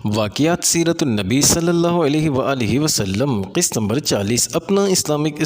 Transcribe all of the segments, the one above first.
واقعات سیرت النبی صلی اللہ علیہ وآلہ وسلم قسط نمبر 40 اپنا اسلامک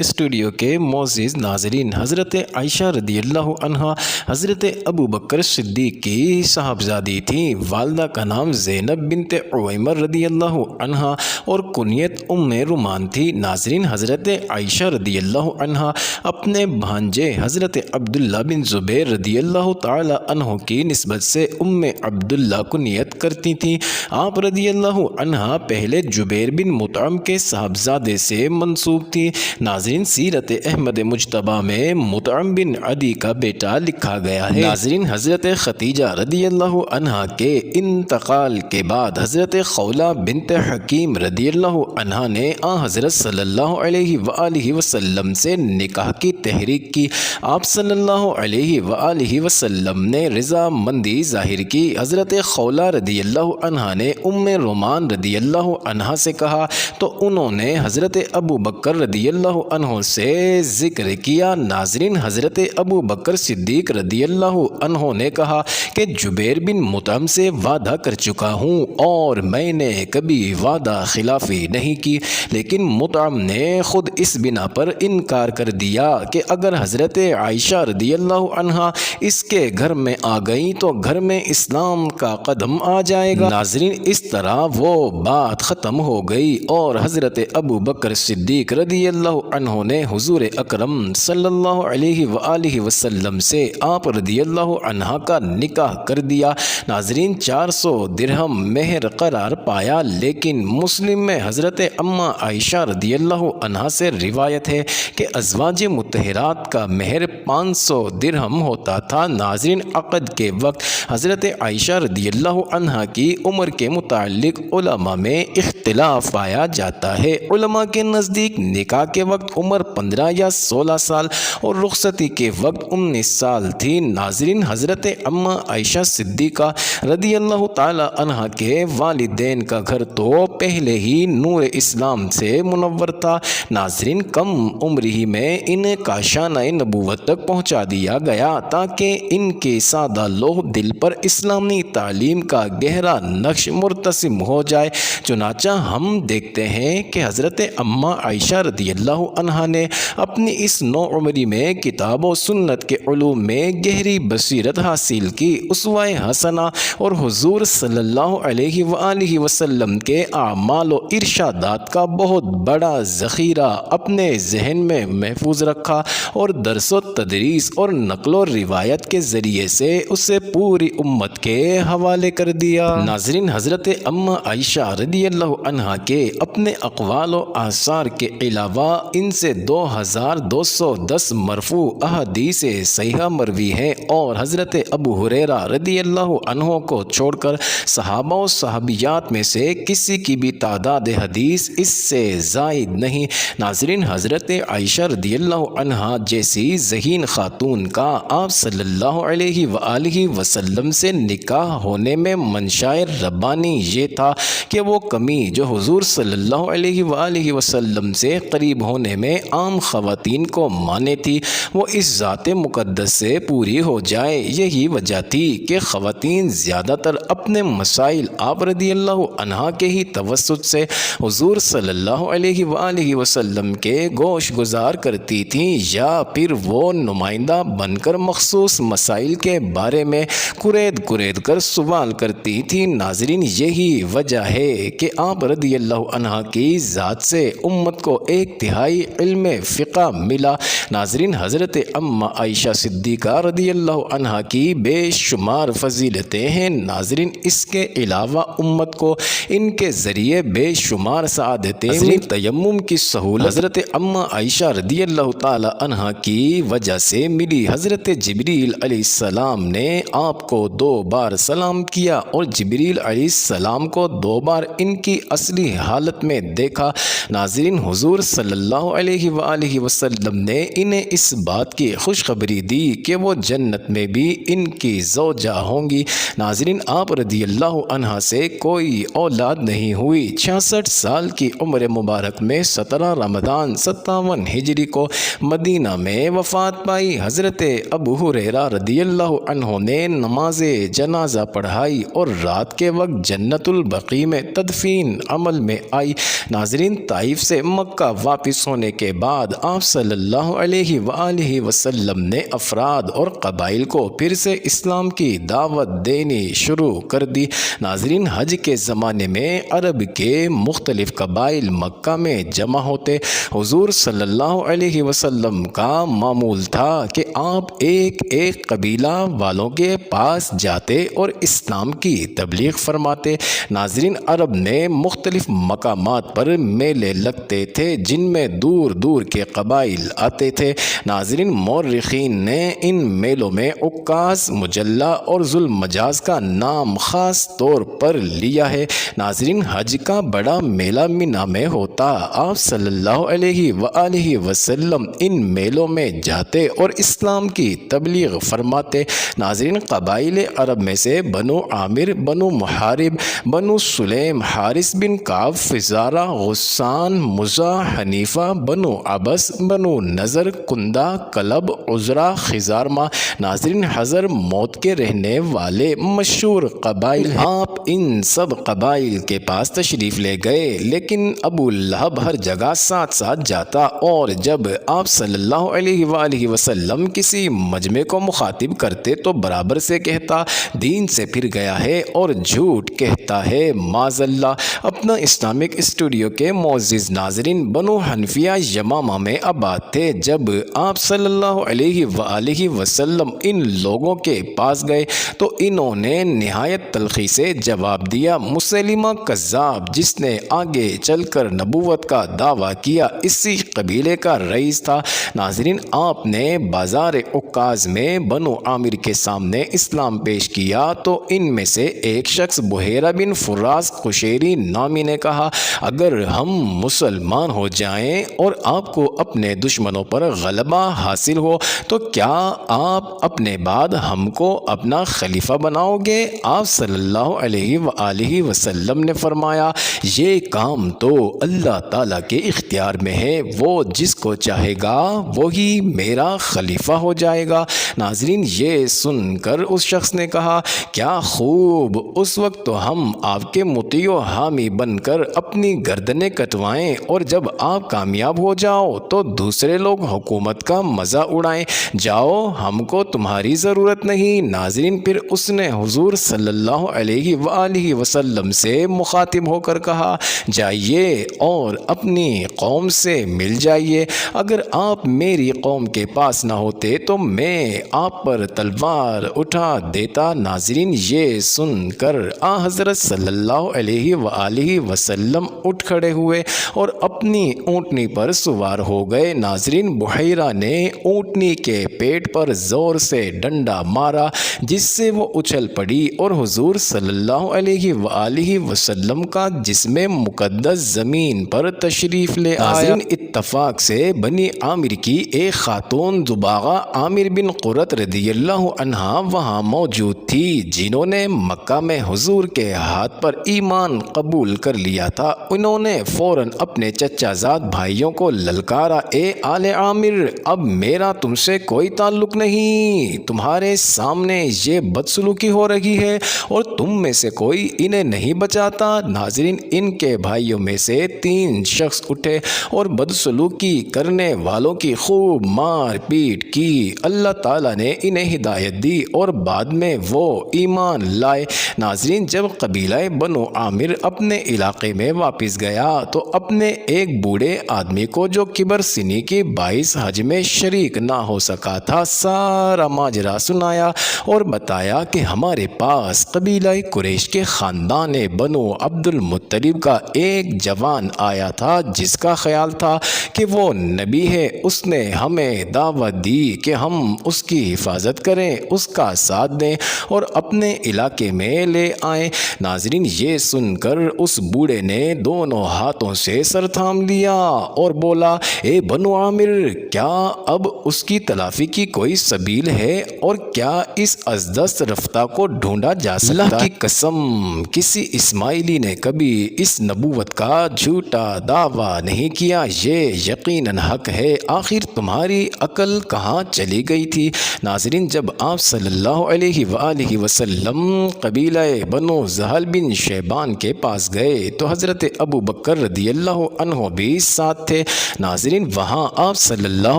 اسٹوڈیو کے معزز ناظرین، حضرت عائشہ رضی اللہ عنہا حضرت ابو بکر صدیق کی صاحبزادی تھیں۔ والدہ کا نام زینب بنت عویمر رضی اللہ عنہا اور کنیت ام رومان تھی۔ ناظرین، حضرت عائشہ رضی اللہ عنہا اپنے بھانجے حضرت عبداللہ بن زبیر رضی اللہ تعالی عنہ کی نسبت سے ام عبداللہ کنیت کرتی تھی۔ آپ رضی اللہ عنہا پہلے جبیر بن مطعم کے صاحبزادے سے منسوب تھی۔ ناظرین، سیرت احمد مجتبی میں مطعم بن عدی کا بیٹا لکھا گیا ہے۔ ناظرین، حضرت ختیجہ رضی اللہ عنہا کے انتقال کے بعد حضرت خولہ بنت حکیم رضی اللہ عنہا نے حضرت صلی اللہ علیہ وآلہ وسلم سے نکاح کی تحریک کی۔ آپ صلی اللہ علیہ وآلہ وسلم نے رضامندی ظاہر کی۔ حضرت خولہ رضی اللہ عنہا نے ام رومان رضی اللہ عنہا سے کہا تو انہوں نے حضرت ابو بکر رضی اللہ عنہ سے ذکر کیا۔ ناظرین، حضرت ابو بکر صدیق رضی اللہ عنہ نے کہا کہ جبیر بن مطعم سے وعدہ کر چکا ہوں اور میں نے کبھی وعدہ خلافی نہیں کی، لیکن مطعم نے خود اس بنا پر انکار کر دیا کہ اگر حضرت عائشہ رضی اللہ عنہا اس کے گھر میں آ گئیں تو گھر میں اسلام کا قدم آ جائے گا۔ ناظرین، اس طرح وہ بات ختم ہو گئی اور حضرت ابو بکر صدیق رضی اللہ عنہ نے حضور اکرم صلی اللہ علیہ وآلہ وسلم سے آپ رضی اللہ عنہ کا نکاح کر دیا۔ ناظرین، 400 درہم مہر قرار پایا، لیکن مسلم میں حضرت اماں عائشہ رضی اللہ عنہ سے روایت ہے کہ ازواج مطہرات کا مہر 500 درہم ہوتا تھا۔ ناظرین، عقد کے وقت حضرت عائشہ رضی اللہ عنہا کی عمر کے متعلق علماء میں اختلاف پایا جاتا ہے۔ علماء کے نزدیک نکاح کے وقت عمر 15 یا 16 سال اور رخصتی کے وقت 19 سال تھی۔ ناظرین، حضرت اماں عائشہ صدیقہ رضی اللہ تعالی عنہا کے والدین کا گھر تو پہلے ہی نور اسلام سے منور تھا۔ ناظرین، کم عمر ہی میں انہیں کاشانہ نبوت تک پہنچا دیا گیا تاکہ ان کے سادہ لوح دل پر اسلامی تعلیم کا گہرا نقش مرتسم ہو جائے۔ چنانچہ ہم دیکھتے ہیں کہ حضرت اماں عائشہ رضی اللہ عنہا نے اپنی اس نوعمری میں کتاب و سنت کے علوم میں گہری بصیرت حاصل کی۔ اسوہ حسنہ اور حضور صلی اللہ علیہ وآلہ وسلم کے اعمال و ارشادات کا بہت بڑا ذخیرہ اپنے ذہن میں محفوظ رکھا اور درس و تدریس اور نقل و روایت کے ذریعے سے اسے پوری امت کے حوالے کر دیا۔ ناظرین، حضرت اماں عائشہ رضی اللہ عنہا کے اپنے اقوال و آثار کے علاوہ ان سے 2210 مرفوع احادیث صحیحہ مروی ہیں اور حضرت ابو ہریرہ رضی اللہ عنہ کو چھوڑ کر صحابہ و صحابیات میں سے کسی کی بھی تعداد حدیث اس سے زائد نہیں۔ ناظرین، حضرت عائشہ رضی اللہ عنہا جیسی ذہین خاتون کا آپ صلی اللہ علیہ وآلہ وسلم سے نکاح ہونے میں منشاء ربانی یہ تھا کہ وہ کمی جو حضور صلی اللہ علیہ وآلہ وسلم سے قریب ہونے میں عام خواتین کو مانے تھی، وہ اس ذات مقدس سے پوری ہو جائے۔ یہی وجہ تھی کہ خواتین زیادہ تر اپنے مسائل آپ رضی اللہ عنہا کے ہی توسط سے حضور صلی اللہ علیہ وآلہ وسلم کے گوش گزار کرتی تھیں، یا پھر وہ نمائندہ بن کر مخصوص مسائل کے بارے میں کرید کر سوال کرتی تھی۔ ناظرین، یہی وجہ ہے کہ آپ رضی اللہ عنہا کی ذات سے امت کو ایک تہائی علم فقہ ملا۔ ناظرین، حضرت اماں عائشہ صدیقہ رضی اللہ عنہا کی بے شمار فضیلتیں ہیں۔ ناظرین، اس کے علاوہ امت کو ان کے ذریعے بے شمار سعادتیں تیمم کی سہولت حضرت اماں عائشہ رضی اللہ تعالی عنہا کی وجہ سے ملی۔ حضرت جبریل علیہ السلام نے آپ کو 2 بار سلام کیا اور جبریل علیہ السلام کو 2 بار ان کی اصلی حالت میں دیکھا۔ ناظرین، حضور صلی اللہ علیہ وآلہ وسلم نے انہیں اس بات کی خوشخبری دی کہ وہ جنت میں بھی ان کی زوجہ ہوں گی۔ ناظرین، آپ رضی اللہ عنہا سے کوئی اولاد نہیں ہوئی۔ 66 سال کی عمر مبارک میں 17 رمضان 57 ہجری کو مدینہ میں وفات پائی۔ حضرت ابو ہریرہ رضی اللہ عنہ نے نماز جنازہ پڑھائی۔ آئی اور رات کے وقت جنت البقیع میں تدفین عمل میں آئی۔ ناظرین، طائف سے مکہ واپس ہونے کے بعد آپ صلی اللہ علیہ وآلہ وسلم نے افراد اور قبائل کو پھر سے اسلام کی دعوت دینی شروع کر دی۔ ناظرین، حج کے زمانے میں عرب کے مختلف قبائل مکہ میں جمع ہوتے۔ حضور صلی اللہ علیہ وسلم کا معمول تھا کہ آپ ایک ایک قبیلہ والوں کے پاس جاتے اور اسلام کی تبلیغ فرماتے۔ ناظرین، عرب نے مختلف مقامات پر میلے لگتے تھے جن میں دور دور کے قبائل آتے تھے۔ ناظرین، مورخین نے ان میلوں میں عکاظ، مجلہ اور ذوالمجاز کا نام خاص طور پر لیا ہے۔ ناظرین، حج کا بڑا میلہ مینا میں ہوتا۔ آپ صلی اللہ علیہ وآلہ وسلم ان میلوں میں جاتے اور اسلام کی تبلیغ فرماتے۔ ناظرین، قبائل عرب میں سے بنو عامر، بنو محارب، بنو سلیم، حارث بن کعب، فزارہ، غسان، مزہ، حنیفہ، بنو عبس، بنو نظر، کندہ، کلب، عزرہ، خزارمہ، ناظرین حضر موت کے رہنے والے مشہور قبائل ہیں۔ آپ ان سب قبائل کے پاس تشریف لے گئے، لیکن ابو لہب ہر جگہ ساتھ ساتھ جاتا، اور جب آپ صلی اللہ علیہ وآلہ وسلم کسی مجمع کو مخاطب کرتے تو برابر سے کہتا دین سے پھر گیا ہے اور جھوٹ کہتا ہے، معاذ اللہ۔ اپنا اسلامک اسٹوڈیو کے معزز ناظرین، بنو حنفیہ یمامہ میں آباد تھے۔ جب آپ صلی اللہ علیہ وآلہ وسلم ان لوگوں کے پاس گئے تو انہوں نے نہایت تلخی سے جواب دیا۔ مسیلمہ کذاب، جس نے آگے چل کر نبوت کا دعویٰ کیا، اسی قبیلے کا رئیس تھا۔ ناظرین، آپ نے بازار عکاظ میں بنو عامر کے سامنے اسلام پیش کیا تو ان میں سے ایک شخص بحیرہ بن فراس قشیری نامی نے کہا، اگر ہم مسلمان ہو جائیں اور آپ کو اپنے دشمنوں پر غلبہ حاصل ہو تو کیا آپ اپنے بعد ہم کو اپنا خلیفہ بناؤ گے؟ آپ صلی اللہ علیہ وآلہ وسلم نے فرمایا، یہ کام تو اللہ تعالیٰ کے اختیار میں ہے، وہ جس کو چاہے گا وہی میرا خلیفہ ہو جائے گا۔ ناظرین، یہ سن کر اس شخص نے کہا، کیا خوب، اس وقت تو ہم آپ کے مطیع و حامی بن کر اپنی گردنیں کٹوائیں، اور جب آپ کامیاب ہو جاؤ تو دوسرے لوگ حکومت کا مزہ اڑائیں، جاؤ، ہم کو تمہاری ضرورت نہیں۔ ناظرین، پھر اس نے حضور صلی اللہ علیہ وآلہ وسلم سے مخاطب ہو کر کہا، جائیے اور اپنی قوم سے مل جائیے، اگر آپ میری قوم کے پاس نہ ہوتے تو میں آپ پر تلوار اٹھا دیتا۔ ناظرین، یہ سن کر حضرت صلی اللہ علیہ وآلہ وسلم اٹھ کھڑے ہوئے اور اپنی اونٹنی پر سوار ہو گئے۔ ناظرین، بحیرہ نے اونٹنی کے پیٹ پر زور سے ڈنڈا مارا جس سے وہ اچھل پڑی اور حضور صلی اللہ علیہ وآلہ وسلم کا جسم مقدس زمین پر تشریف لے آیا۔ ناظرین، اتفاق سے بنی عامر کی ایک خاتون دباغہ عامر بن قرۃ رضی اللہ عنہا وہاں موجود تھی، جنہوں نے مکہ میں حضور کے ہاتھ پر ایمان قبول کر لیا تھا۔ انہوں نے فوراً اپنے چچا زاد بھائیوں کو للکارا، اے آل عامر، اب میرا تم سے کوئی تعلق نہیں، تمہارے سامنے یہ بدسلوکی ہو رہی ہے اور تم میں سے کوئی انہیں نہیں بچاتا۔ ناظرین، ان کے بھائیوں میں سے 3 شخص اٹھے اور بدسلوکی کرنے والوں کی خوب مار پیٹ کی۔ اللہ تعالیٰ نے انہیں ہدایت دی اور بعد میں وہ ایمان لائے۔ ناظرین، جب قبیلہ بنو عامر اپنے علاقے میں واپس گیا تو اپنے ایک بوڑھے آدمی کو جو کبر سنی کی باعث حج میں شریک نہ ہو سکا تھا سارا ماجرا سنایا اور بتایا کہ ہمارے پاس قبیلہ قریش کے خاندان بنو عبد المطلب کا ایک جوان آیا تھا جس کا خیال تھا کہ وہ نبی ہے، اس نے ہمیں دعوت دی کہ ہم اس کی حفاظت کریں، اس کا ساتھ دیں اور اپنے علاقے میں لے آئیں۔ ناظرین، یہ سن کر اس بوڑھے نے دونوں ہاتھوں سے سر تھام لیا اور بولا، اے بنو عامر، کیا اب اس کی تلافی کی کوئی سبیل ہے اور کیا اس ازدست رفتہ کو ڈھونڈا جا سکتا؟ اللہ کی قسم، کسی اسماعیلی نے کبھی اس نبوت کا جھوٹا دعویٰ نہیں کیا، یہ یقیناً حق ہے، آخر تمہاری عقل کہاں چلی گئی تھی؟ ناظرین، جب آپ صلی اللہ علیہ وآلہ وسلم قبیلہ بنو زحل بن شیبان کے پاس گئے تو حضرت ابو بکر رضی اللہ عنہ بھی ساتھ تھے۔ ناظرین، وہاں آپ صلی اللہ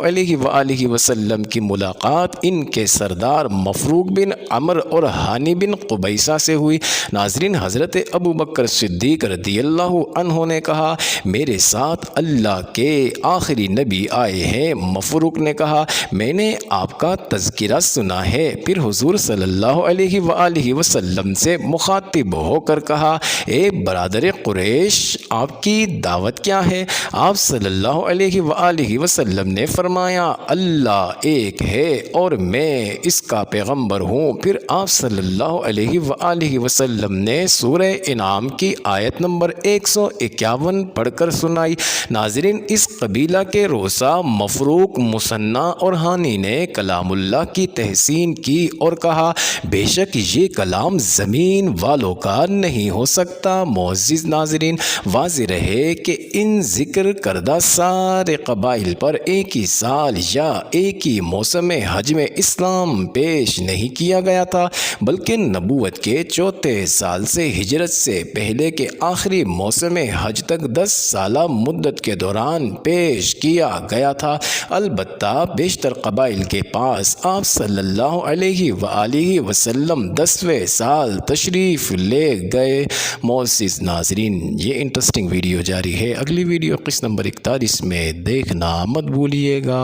علیہ وآلہ وسلم کی ملاقات ان کے سردار مفروق بن عمر اور ہانی بن قبیصہ سے ہوئی۔ ناظرین، حضرت ابو بکر صدیق رضی اللہ عنہ نے کہا، میرے ساتھ اللہ کے آخری نبی آئے ہیں۔ مفروق نے کہا، میں نے آپ کا تذکرہ سنا ہے۔ پھر حضور صلی اللہ علیہ وآلہ وسلم سے مخاطب ہو کر کہا، اے برادر قریش، آپ کی دعوت کیا ہے؟ آپ صلی اللہ علیہ وآلہ وسلم نے فرمایا، اللہ ایک ہے اور میں اس کا پیغمبر ہوں۔ پھر آپ صلی اللہ علیہ وآلہ وسلم نے سورہ انعام کی آیت نمبر 151 پڑھ کر سنائی۔ ناظرین، اس قبیلہ کے روسا مفروق، مثنیٰ اور ہانی نے کلام اللہ کی تحسین کی اور کہا، بے شک یہ کلام زمین والوں کا نہیں ہو سکتا۔ معزز ناظرین، واضح رہے کہ ان ذکر کردہ سارے قبائل پر ایک ہی سال یا ایک ہی موسم حج میں اسلام پیش نہیں کیا گیا تھا، بلکہ نبوت کے چوتھے سال سے ہجرت سے پہلے کے آخری موسم حج تک 10 سالہ مدت کے دوران پیش کیا گیا تھا۔ البتہ بیشتر قبائل کے پاس آپ صلی اللہ علیہ وآلہ وسلم 10ویں سال تشریف لے گئے۔ معزز ناظرین، یہ انٹرسٹنگ ویڈیو جاری ہے۔ اگلی ویڈیو قسط نمبر 41 میں دیکھنا مت بھولیے گا۔